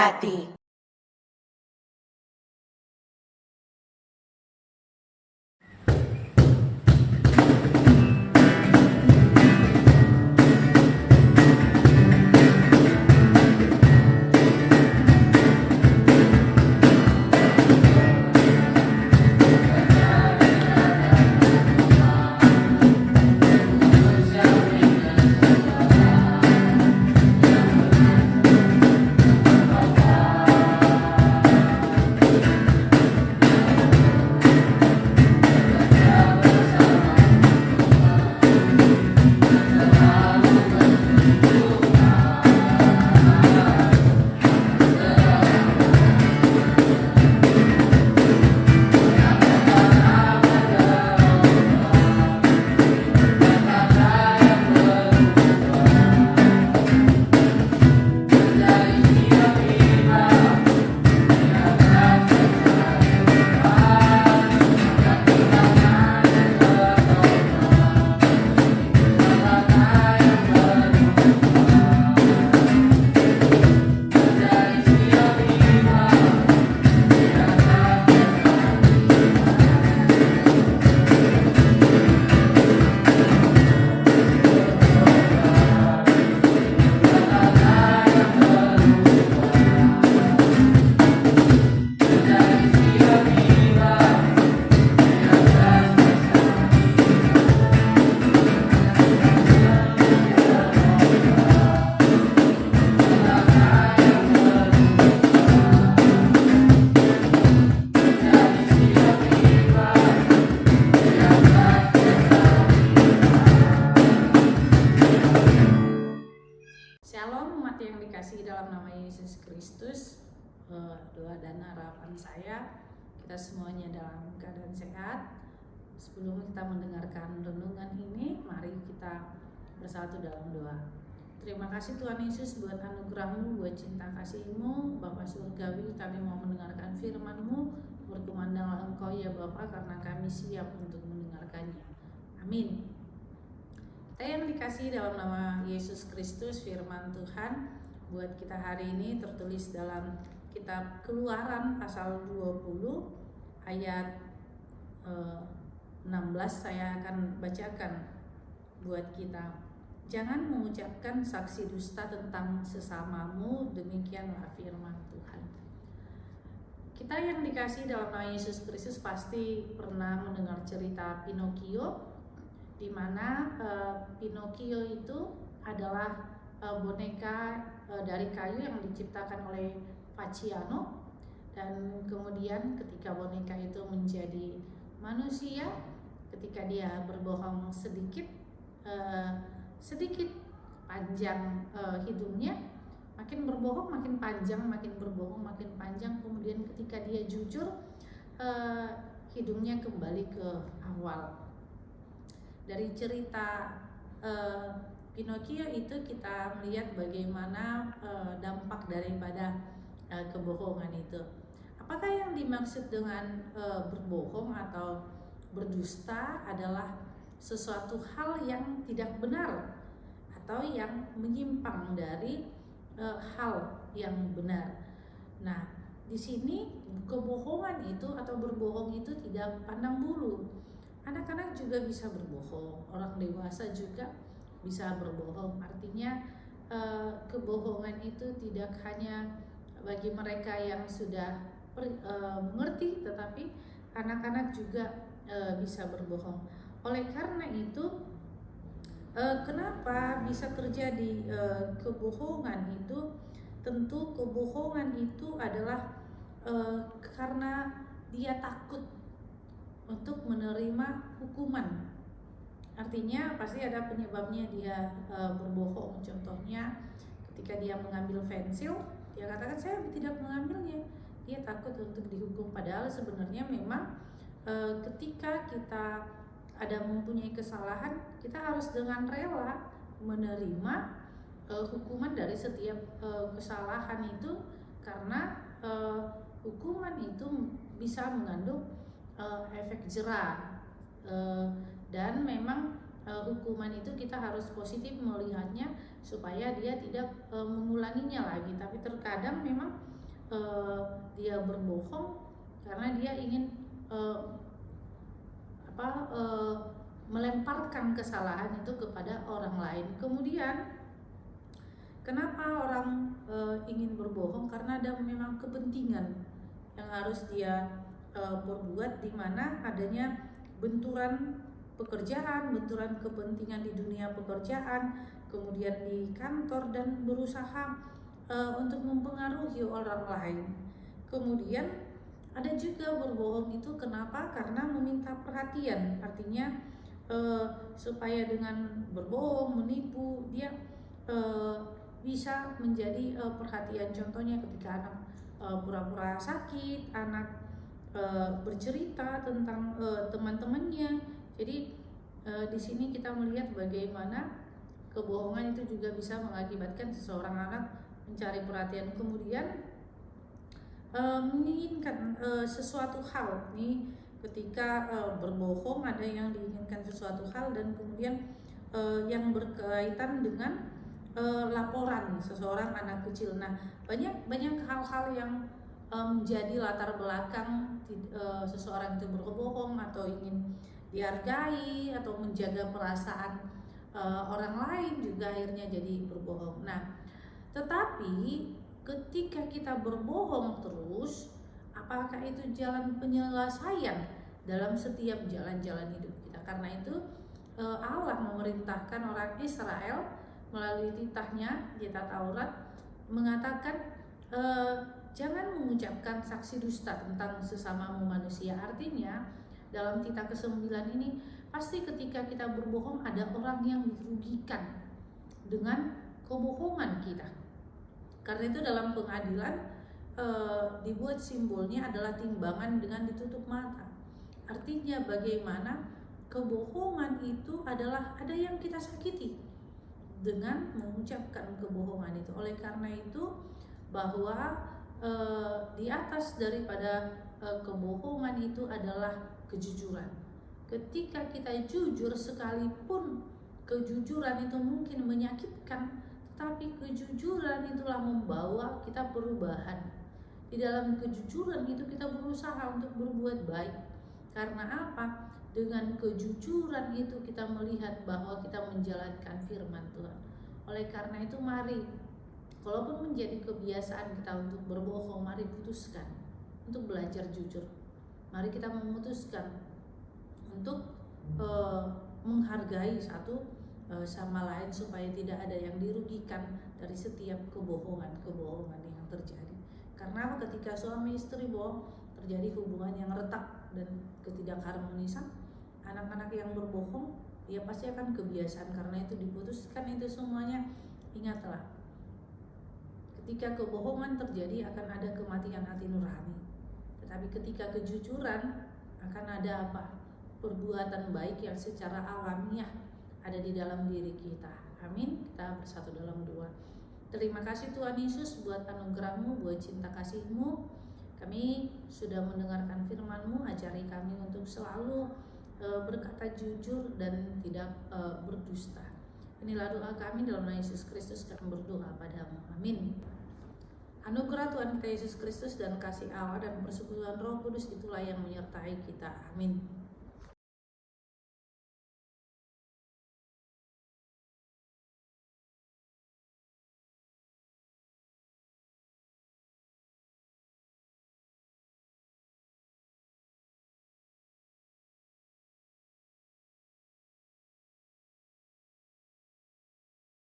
memberkati. Shalom umat yang dikasihi dalam nama Yesus Kristus. Doa dan harapan saya kita semuanya dalam keadaan sehat. Sebelum kita mendengarkan renungan ini, mari kita bersatu dalam doa. Terima kasih Tuhan Yesus buat anugerah-Mu, buat cinta kasih-Mu, Bapa surgawi. Kami mau mendengarkan firman-Mu. Berkumandanglah Engkau ya Bapa, karena kami siap untuk mendengarkannya. Amin. Kita yang dikasihi dalam nama Yesus Kristus, firman Tuhan buat kita hari ini tertulis dalam kitab Keluaran pasal 20 ayat 16. Saya akan bacakan buat kita. Jangan mengucapkan saksi dusta tentang sesamamu, demikianlah firman Tuhan. Kita yang dikasihi dalam nama Yesus Kristus pasti pernah mendengar cerita Pinocchio, di mana Pinocchio itu adalah boneka dari kayu yang diciptakan oleh Facciano, dan kemudian ketika boneka itu menjadi manusia, ketika dia berbohong sedikit panjang hidungnya, makin berbohong makin panjang, makin berbohong makin panjang, kemudian ketika dia jujur hidungnya kembali ke awal. Dari cerita Pinocchio itu kita melihat bagaimana dampak daripada kebohongan itu. Apakah yang dimaksud dengan berbohong atau berdusta adalah sesuatu hal yang tidak benar atau yang menyimpang dari hal yang benar. Nah, di sini kebohongan itu atau berbohong itu tidak pandang bulu. Anak-anak juga bisa berbohong, orang dewasa juga bisa berbohong. Artinya kebohongan itu tidak hanya bagi mereka yang sudah mengerti, tetapi anak-anak juga bisa berbohong. Oleh karena itu, kenapa bisa terjadi kebohongan itu? Tentu kebohongan itu adalah karena dia takut untuk menerima hukuman. Artinya pasti ada penyebabnya dia berbohong. Contohnya ketika dia mengambil pensil, dia katakan saya tidak mengambilnya. Dia takut untuk dihukum, padahal sebenarnya memang ketika kita ada mempunyai kesalahan, kita harus dengan rela menerima hukuman dari setiap kesalahan itu, karena hukuman itu bisa mengandung efek jerah, dan memang hukuman itu kita harus positif melihatnya supaya dia tidak mengulanginya lagi. Tapi terkadang memang dia berbohong karena dia ingin melemparkan kesalahan itu kepada orang lain. Kemudian kenapa orang ingin berbohong? Karena ada memang kepentingan yang harus dia perbuat, di mana adanya benturan pekerjaan, benturan kepentingan di dunia pekerjaan, kemudian di kantor, dan berusaha untuk mempengaruhi orang lain. Kemudian ada juga berbohong itu kenapa? Karena meminta perhatian, artinya supaya dengan berbohong, menipu, dia bisa menjadi perhatian. Contohnya ketika anak pura-pura sakit, anak bercerita tentang teman-temannya. Jadi di sini kita melihat bagaimana kebohongan itu juga bisa mengakibatkan seseorang anak mencari perhatian, kemudian menginginkan sesuatu hal. Nih ketika berbohong ada yang diinginkan sesuatu hal, dan kemudian yang berkaitan dengan laporan seseorang anak kecil. Nah, banyak hal-hal yang menjadi latar belakang seseorang itu berbohong, atau ingin dihargai atau menjaga perasaan orang lain, juga akhirnya jadi berbohong. Nah, tetapi ketika kita berbohong terus, apakah itu jalan penyelesaian dalam setiap jalan-jalan hidup kita? Karena itu Allah memerintahkan orang Israel melalui titahnya, kitab Taurat, mengatakan jangan mengucapkan saksi dusta tentang sesamamu manusia. Artinya dalam titah ke-9 ini, pasti ketika kita berbohong ada orang yang dirugikan dengan kebohongan kita. Karena itu dalam pengadilan dibuat simbolnya adalah timbangan dengan ditutup mata. Artinya bagaimana kebohongan itu adalah ada yang kita sakiti dengan mengucapkan kebohongan itu. Oleh karena itu bahwa di atas daripada kebohongan itu adalah kejujuran. Ketika kita jujur, sekalipun kejujuran itu mungkin menyakitkan, tetapi kejujuran itulah membawa kita perubahan. Di dalam kejujuran itu kita berusaha untuk berbuat baik. Karena apa? Dengan kejujuran itu kita melihat bahwa kita menjalankan firman Tuhan. Oleh karena itu mari, walaupun menjadi kebiasaan kita untuk berbohong, mari putuskan untuk belajar jujur. Mari kita memutuskan untuk menghargai satu sama lain, supaya tidak ada yang dirugikan dari setiap kebohongan yang terjadi. Karena ketika suami istri bohong, terjadi hubungan yang retak dan ketidakharmonisan. Anak-anak yang berbohong, ya pasti akan kebiasaan. Karena itu diputuskan itu semuanya. Ingatlah, ketika kebohongan terjadi akan ada kematian hati nurani. Tetapi ketika kejujuran, akan ada apa? Perbuatan baik yang secara alamiah ada di dalam diri kita. Amin. Kita bersatu dalam doa. Terima kasih Tuhan Yesus buat anugerah-Mu, buat cinta kasih-Mu. Kami sudah mendengarkan firman-Mu, ajari kami untuk selalu berkata jujur dan tidak berdusta. Inilah doa kami dalam nama Yesus Kristus, kami berdoa padamu. Amin. Anugerah Tuhan kita Yesus Kristus dan kasih Allah dan persekutuan Roh Kudus itulah yang menyertai kita. Amin.